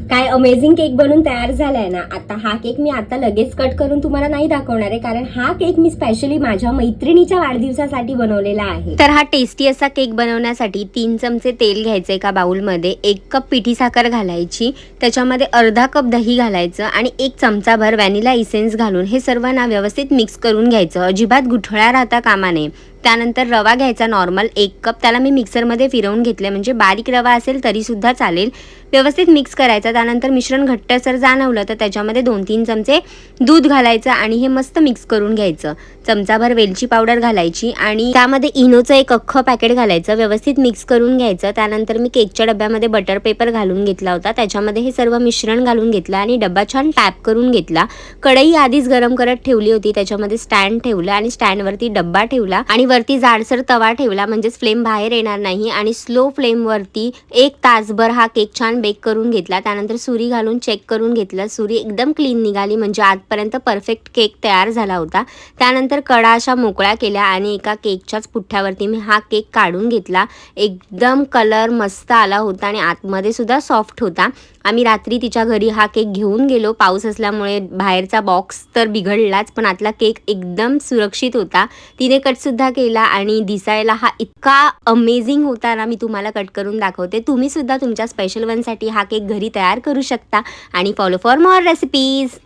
काय amazing cake बनून तयार झालाय ना. आता हा केक मी आता लगेच कट करून तुम्हाला नाही दाखवणार आहे, कारण हा केक मी स्पेशली माझ्या मैत्रिणीच्या वाढदिवसासाठी बनवलेला आहे. तर हा टेस्टी असा केक बनवण्यासाठी 3 चमचे तेल घ्यायचे एका बाउलमध्ये, 1 कप पिठी साखर घालायची, त्याच्यामध्ये अर्धा कप दही घालायचं आणि 1 चमचाभर व्हॅनिला इसेन्स घालून हे सर्व ना व्यवस्थित मिक्स करून घ्यायचं. अजिबात गुठळ्या राहता कामा नये. त्यानंतर रवा घ्यायचा नॉर्मल 1 कप, त्याला मी मिक्सरमध्ये फिरवून घेतले, म्हणजे बारीक रवा असेल तरीसुद्धा चालेल. व्यवस्थित मिक्स करायचा. त्यानंतर मिश्रण घट्टसर जाणवलं तर त्याच्यामध्ये 2-3 चमचे दूध घालायचं आणि हे मस्त मिक्स करून घ्यायचं. चमचाभर वेलची पावडर घालायची आणि त्यामध्ये इनोचं 1 अख्खं पॅकेट घालायचं. व्यवस्थित मिक्स करून घ्यायचं. त्यानंतर मी केकच्या डब्यामध्ये बटर पेपर घालून घेतला होता, त्याच्यामध्ये हे सर्व मिश्रण घालून घेतलं आणि डब्बा छान टॅप करून घेतला. कढई आधीच गरम करत ठेवली होती, त्याच्यामध्ये स्टँड ठेवलं आणि स्टँडवरती डब्बा ठेवला आणि वरती जाडसर तवा ठेवला, म्हणजेच फ्लेम बाहेर येणार नाही. आणि स्लो फ्लेमवरती 1 तासभर हा केक छान बेक करून घेतला. त्यानंतर सुरी घालून चेक करून घेतलं. सुरी एकदम क्लीन निघाली, म्हणजे आजपर्यंत परफेक्ट केक तयार झाला होता. त्यानंतर कडा अशा मोकळ्या केल्या आणि एका केकच्याच पुठ्ठ्यावरती मी हा केक काढून घेतला. एकदम कलर मस्त आला होता आणि आतमध्ये सुद्धा सॉफ्ट होता. आम्ही रात्री तिच्या घरी हा केक घेऊन गेलो. पाऊस असल्यामुळे बाहेरचा बॉक्स तर बिघडलाच, पण आतला केक एकदम सुरक्षित होता. तिने कटसुद्धा केला आणि दिसायला हा इतका अमेझिंग होता ना, मी तुम्हाला कट करून दाखवते. तुम्ही सुद्धा तुमच्या स्पेशल वनसाठी हा केक घरी तयार करू शकता. आणि फॉलो फॉर मोर रेसिपीज.